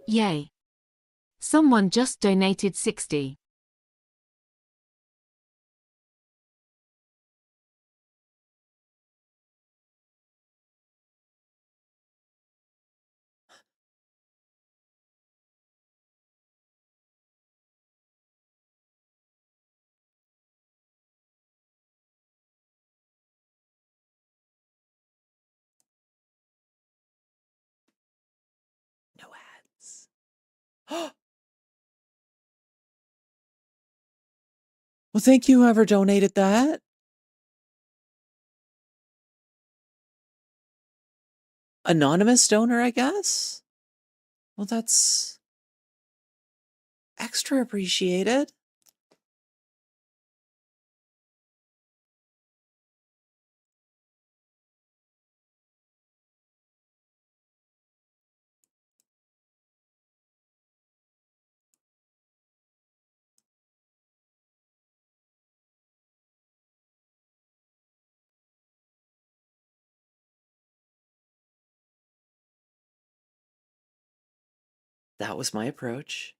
Yay. Someone just donated 60. No ads. Well, thank you, whoever donated that. Anonymous donor, I guess? Well, that's extra appreciated. That was my approach.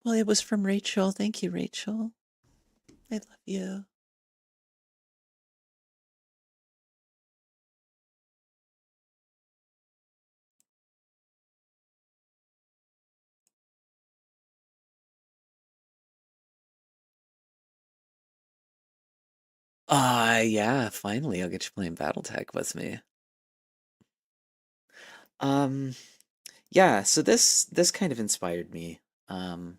Well, it was from Rachel. Thank you, Rachel. I love you. Yeah, finally I'll get you playing Battletech with me. Um, yeah, so this kind of inspired me. Um,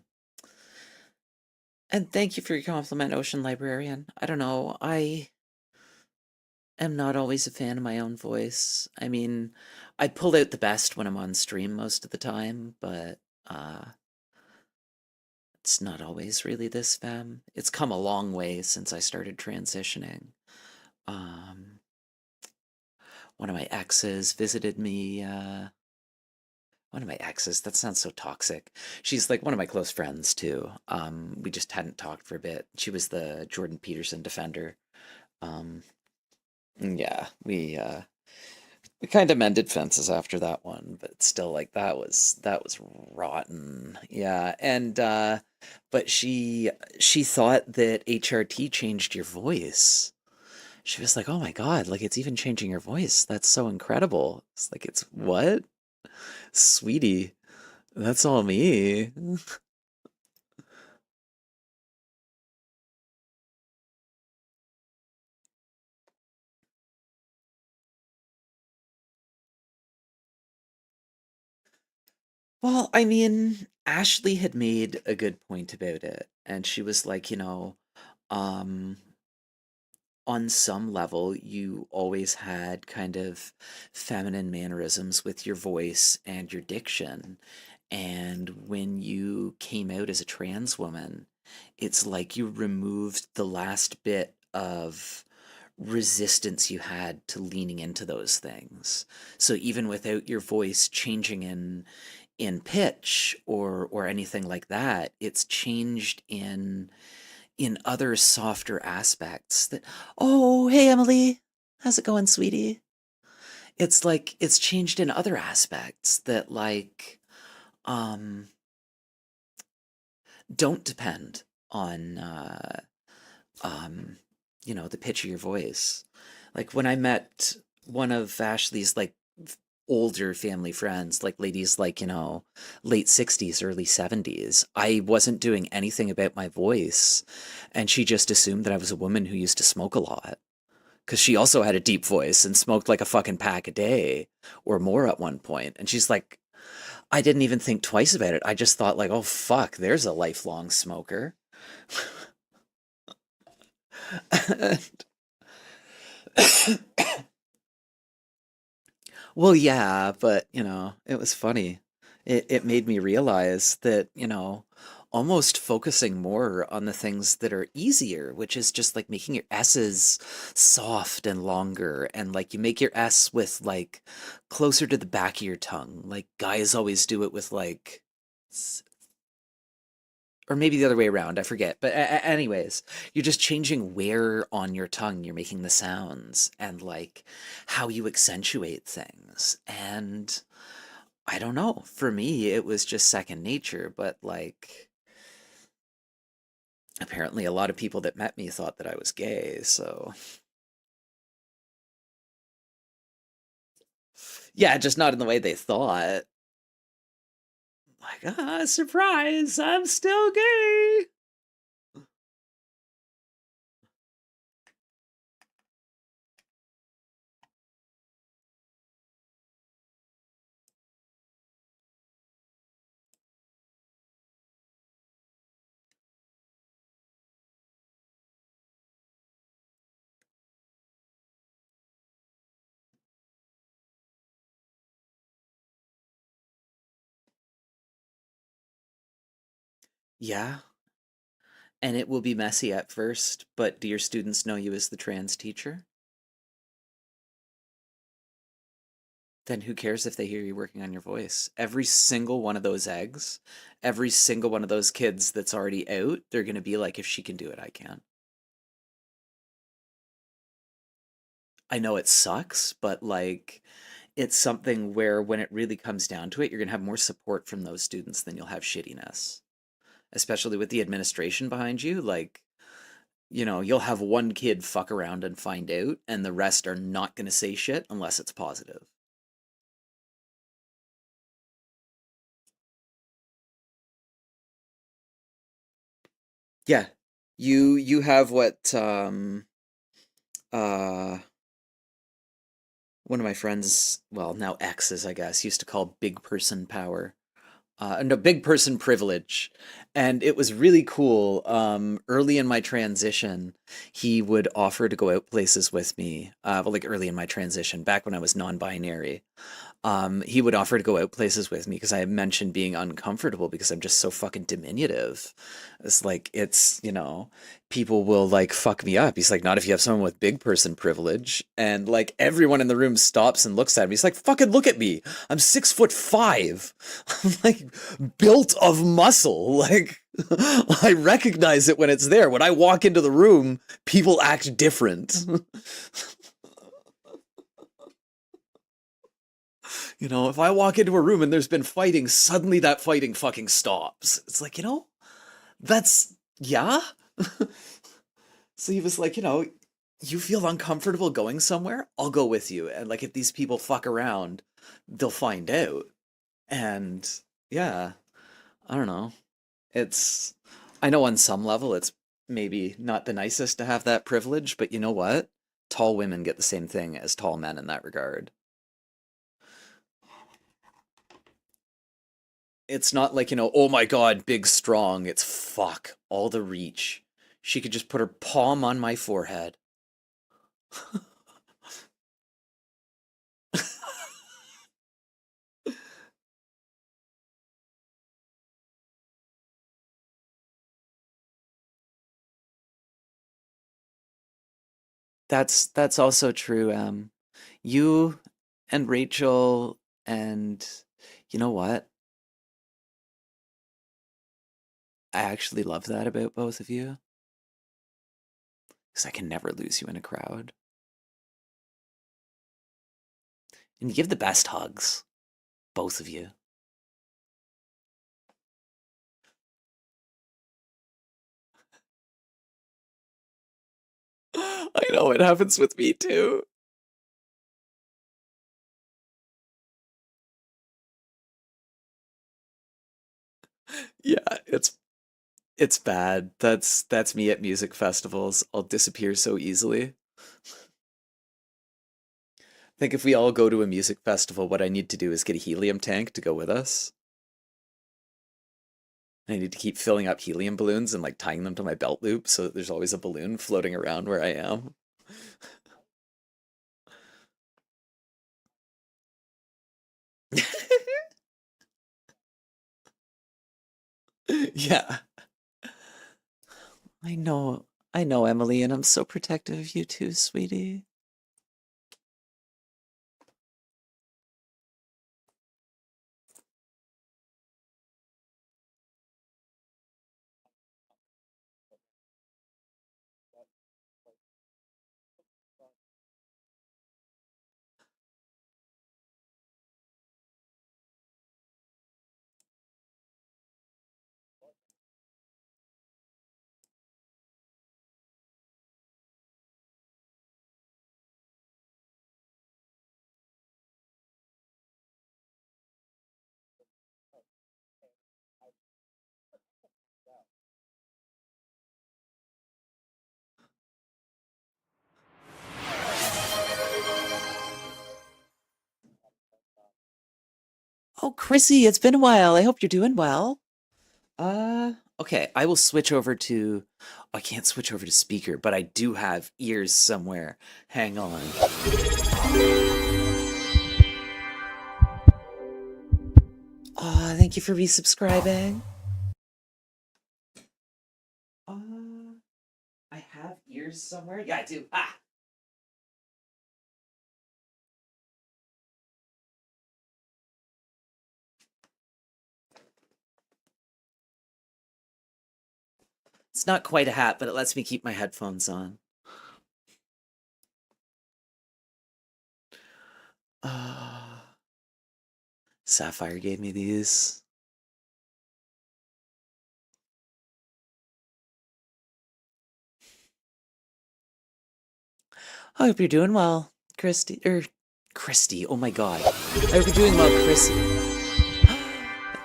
and thank you for your compliment, Ocean Librarian. I don't know, I am not always a fan of my own voice. I mean, I pull out the best when I'm on stream most of the time, but it's not always really this fam. It's come a long way since I started transitioning. Um, one of my exes visited me, one of my exes, that sounds so toxic. She's like one of my close friends too. We just hadn't talked for a bit. She was the Jordan Peterson defender. Um, yeah, we kind of mended fences after that one, but still like that was rotten. Yeah, and but she thought that HRT changed your voice. She was like, "Oh my God, like it's even changing your voice. That's so incredible." It's like it's what? Sweetie, that's all me. Well, I mean, Ashley had made a good point about it, and she was like, um, on some level, you always had kind of feminine mannerisms with your voice and your diction. And when you came out as a trans woman, it's like you removed the last bit of resistance you had to leaning into those things. So even without your voice changing in pitch or anything like that, it's changed in other softer aspects that, oh, hey, Emily, how's it going, sweetie? It's like it's changed in other aspects that, like, um, don't depend on um, the pitch of your voice. Like when I met one of Ashley's like older family friends, like ladies like, late 60s, early 70s, I wasn't doing anything about my voice. And she just assumed that I was a woman who used to smoke a lot. Because she also had a deep voice and smoked like a fucking pack a day or more at one point. And she's like, I didn't even think twice about it. I just thought like, oh fuck, there's a lifelong smoker. Well, yeah, but it was funny. It made me realize that, almost focusing more on the things that are easier, which is just like making your S's soft and longer, and like you make your S with like closer to the back of your tongue. Like guys always do it with like or maybe the other way around, I forget. But anyways, you're just changing where on your tongue you're making the sounds and like how you accentuate things. And I don't know, for me, it was just second nature, but like apparently a lot of people that met me thought that I was gay. So yeah, just not in the way they thought. Like, surprise, I'm still gay. Yeah, and it will be messy at first, but do your students know you as the trans teacher? Then who cares if they hear you working on your voice? Every single one of those eggs, every single one of those kids that's already out, they're going to be like, if she can do it, I can. I know it sucks, but like, it's something where when it really comes down to it, you're going to have more support from those students than you'll have shittiness, especially with the administration behind you. Like, you'll have one kid fuck around and find out, and the rest are not going to say shit unless it's positive. Yeah. You have what uh one of my friends, well, now exes, I guess, used to call big person power. No, big person privilege. And it was really cool. Early in my transition, he would offer to go out places with me. Well, like early in my transition, back when I was non-binary. He would offer to go out places with me because I mentioned being uncomfortable because I'm just so fucking diminutive. It's like, people will like fuck me up. He's like, not if you have someone with big person privilege. And like everyone in the room stops and looks at me. He's like, fucking look at me. I'm 6'5". I'm like built of muscle. Like I recognize it when it's there. When I walk into the room, people act different. If I walk into a room and there's been fighting, suddenly that fighting fucking stops. It's like, that's, yeah. So he was like, you feel uncomfortable going somewhere? I'll go with you. And like, if these people fuck around, they'll find out. And yeah, I don't know. It's, I know on some level it's maybe not the nicest to have that privilege, but you know what? Tall women get the same thing as tall men in that regard. It's not like, oh my God, big, strong. It's fuck, all the reach. She could just put her palm on my forehead. That's also true. You and Rachel and you know what? I actually love that about both of you because I can never lose you in a crowd. And you give the best hugs, both of you. I know it happens with me too. Yeah, it's bad. That's me at music festivals. I'll disappear so easily. I think if we all go to a music festival, what I need to do is get a helium tank to go with us. I need to keep filling up helium balloons and like tying them to my belt loop so that there's always a balloon floating around where I am. Yeah, I know. I know, Emily, and I'm so protective of you too, sweetie. Oh, Chrissy, it's been a while. I hope you're doing well. Okay, I will switch over to. I can't switch over to speaker, but I do have ears somewhere. Hang on. Thank you for resubscribing. Uh, I have ears somewhere. Yeah, I do. Ah, it's not quite a hat, but it lets me keep my headphones on. Uh, Sapphire gave me these. I hope you're doing well, Christy. Christy. Oh my God. I hope you're doing well, Chrissy.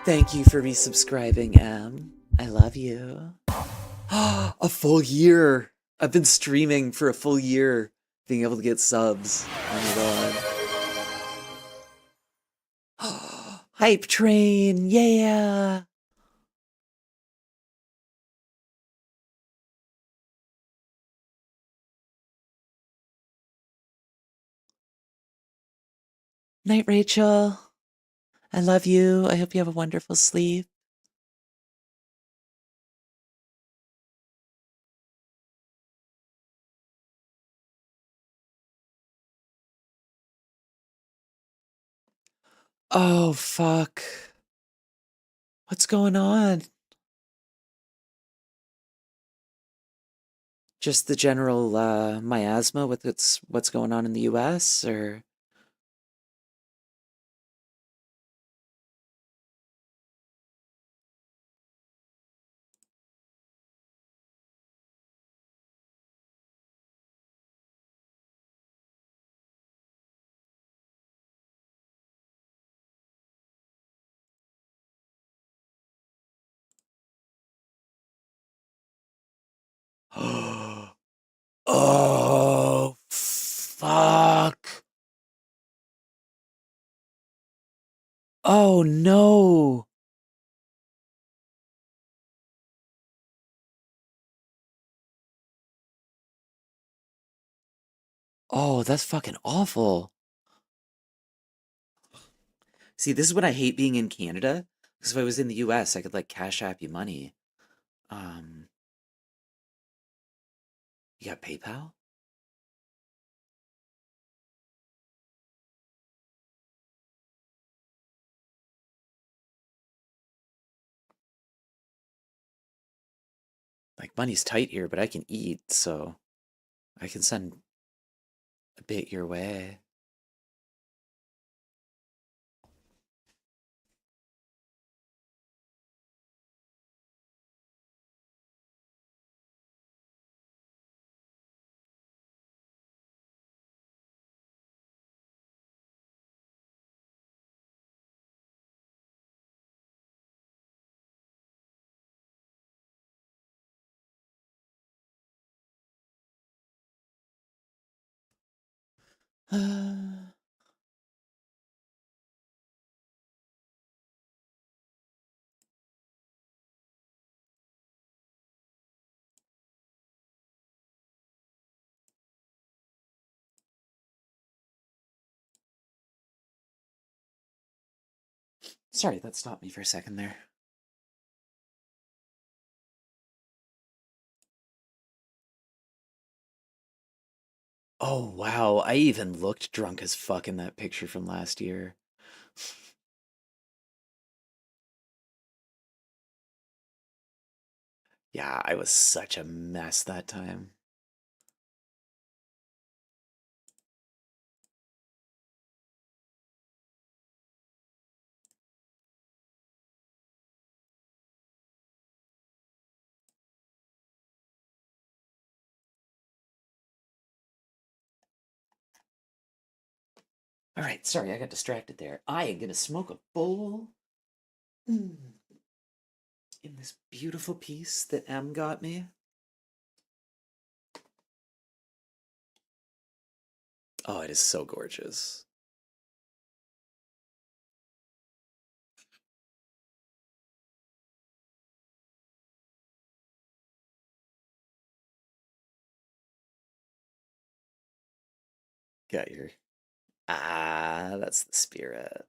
Thank you for resubscribing, Em. I love you. A full year. I've been streaming for a full year, being able to get subs. Oh my God. Hype train. Yeah. Night, Rachel. I love you. I hope you have a wonderful sleep. Oh, fuck. What's going on? Just the general miasma with what's going on in the US, or oh, fuck. Oh no. Oh, that's fucking awful. See, this is what I hate being in Canada. Because if I was in the US, I could like Cash App you money. Um, you got PayPal? Like money's tight here, but I can eat, so I can send a bit your way. Sorry, that stopped me for a second there. Oh, wow. I even looked drunk as fuck in that picture from last year. Yeah, I was such a mess that time. All right, sorry, I got distracted there. I am gonna smoke a bowl in this beautiful piece that M got me. Oh, it is so gorgeous. Got your that's the spirit.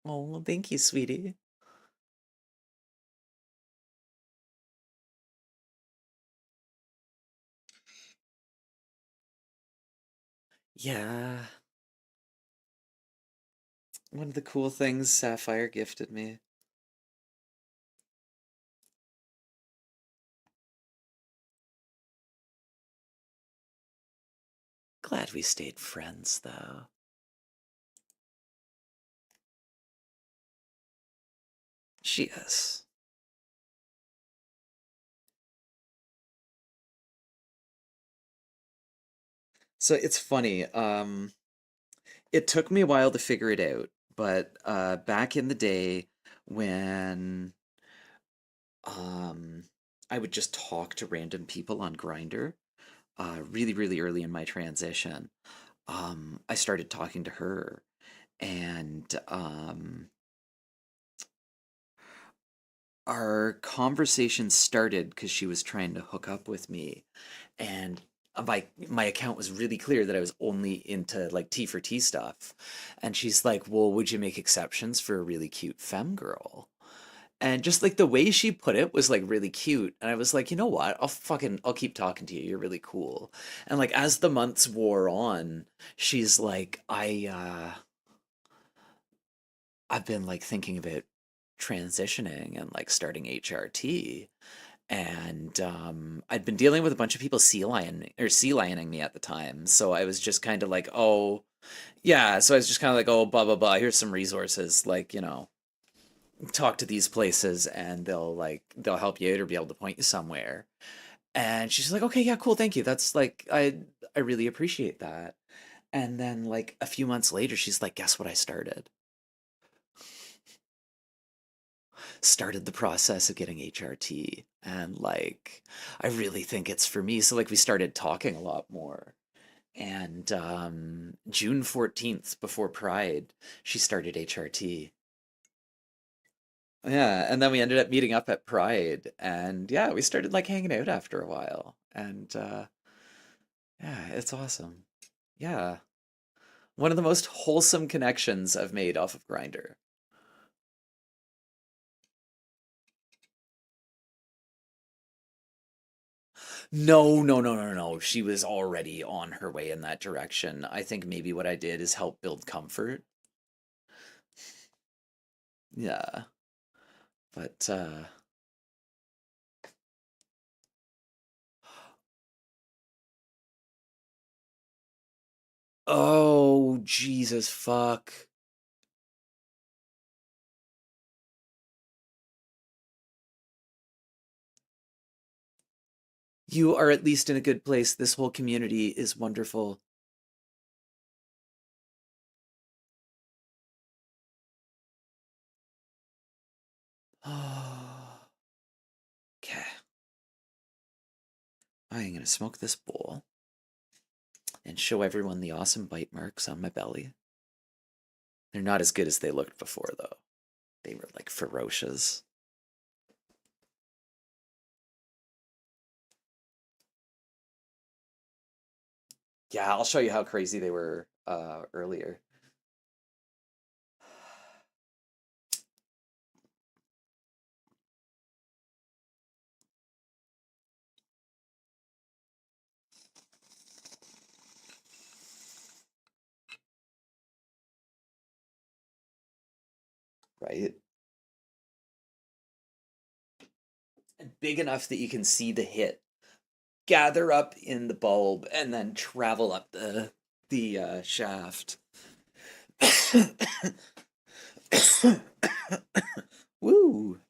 Oh, thank you, sweetie. Yeah, one of the cool things Sapphire gifted me. Glad we stayed friends, though. She is. So it's funny. It took me a while to figure it out, but back in the day when um, I would just talk to random people on Grinder, really, really early in my transition, I started talking to her, and our conversation started because she was trying to hook up with me, and my account was really clear that I was only into like T for T stuff, and she's like, "Well, would you make exceptions for a really cute femme girl?" And just like the way she put it was like really cute, and I was like, you know what? I'll keep talking to you. You're really cool. And like as the months wore on, she's like, I've been like thinking about transitioning and like starting HRT, and I'd been dealing with a bunch of people sea lioning me at the time, so I was just kind of like, oh yeah, so I was just kind of like, oh, blah blah blah, here's some resources, like, talk to these places and they'll help you out or be able to point you somewhere. And she's like, okay, yeah, cool, thank you, that's like, I really appreciate that. And then like a few months later, she's like, guess what I started the process of getting HRT, and like I really think it's for me. So like we started talking a lot more. And June 14th before Pride, she started HRT. Yeah, and then we ended up meeting up at Pride, and yeah, we started like hanging out after a while. And yeah, it's awesome. Yeah. One of the most wholesome connections I've made off of Grinder. No, no, no, no, no. She was already on her way in that direction. I think maybe what I did is help build comfort. Yeah. But oh, Jesus fuck. You are at least in a good place. This whole community is wonderful. I'm gonna smoke this bowl and show everyone the awesome bite marks on my belly. They're not as good as they looked before, though. They were like ferocious. Yeah, I'll show you how crazy they were earlier. Right? And big enough that you can see the hit gather up in the bulb and then travel up the shaft. Woo!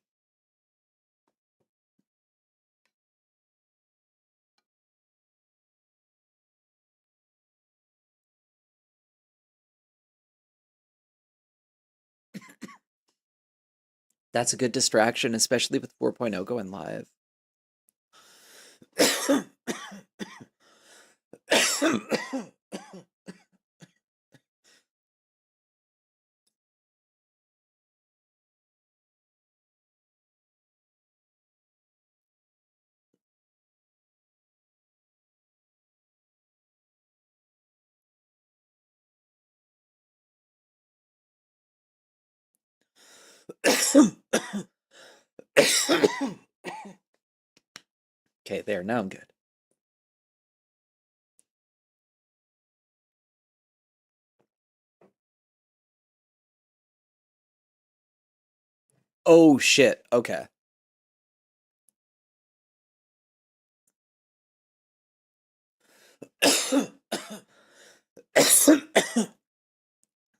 That's a good distraction, especially with 4.0 going live. Okay, there, now I'm good. Oh shit, okay.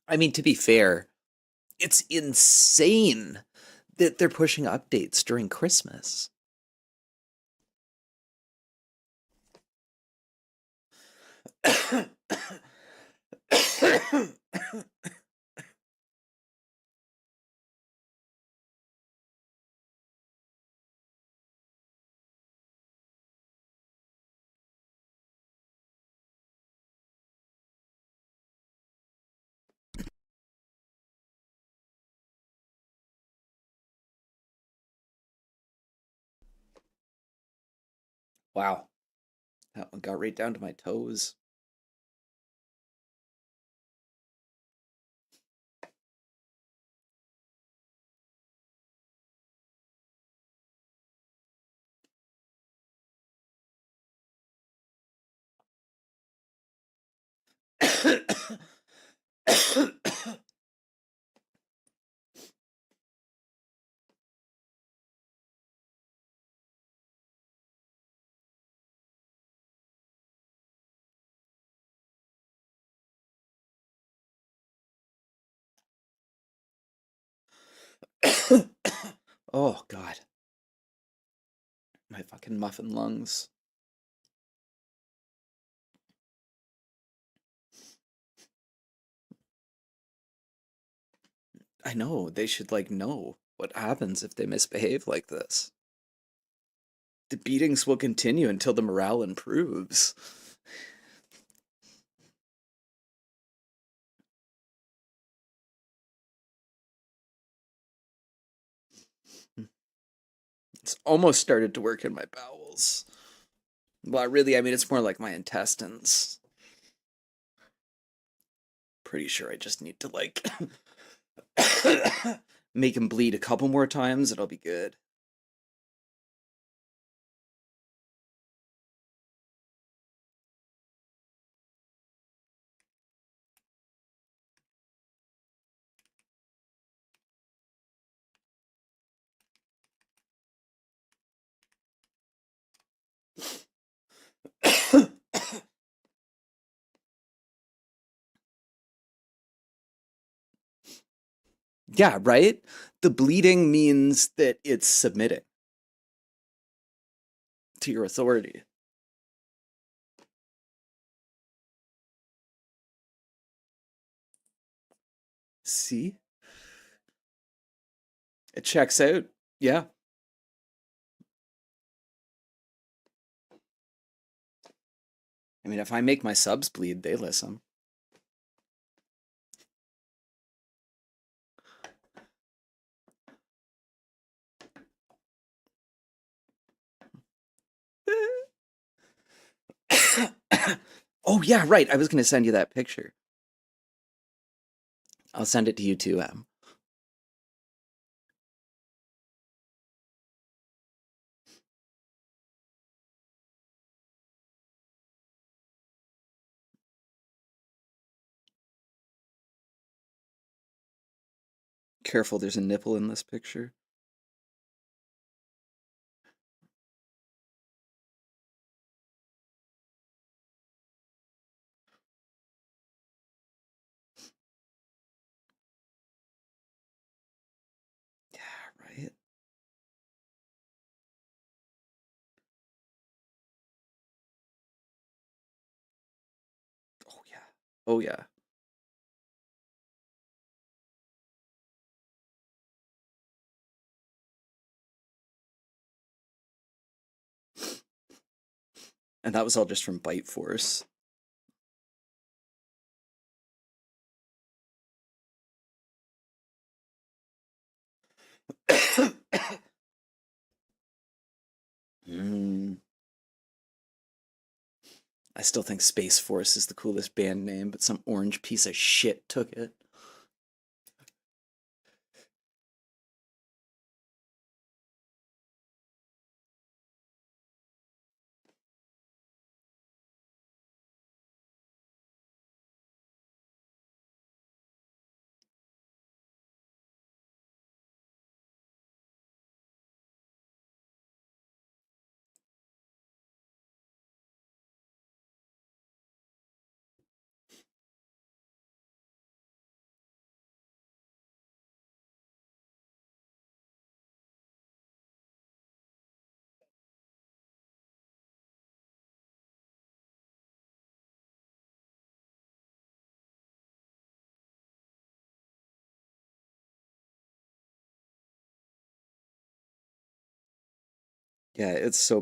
I mean, to be fair, it's insane that they're pushing updates during Christmas. Wow, that one got right down to my toes. Oh god, my fucking muffin lungs. I know, they should like know what happens if they misbehave like this. The beatings will continue until the morale improves. It's almost started to work in my bowels. Well, really, I mean, it's more like my intestines. Pretty sure I just need to like make him bleed a couple more times, it'll be good. Yeah, right? The bleeding means that it's submitting to your authority. See? It checks out. Yeah. I mean, if I make my subs bleed, they listen. Oh yeah, right. I was gonna send you that picture. I'll send it to you too, Em. Careful, there's a nipple in this picture. Yeah, right. Oh yeah. Oh yeah. And that was all just from Bite Force. Mm, I still think Space Force is the coolest band name, but some orange piece of shit took it. Yeah, it's so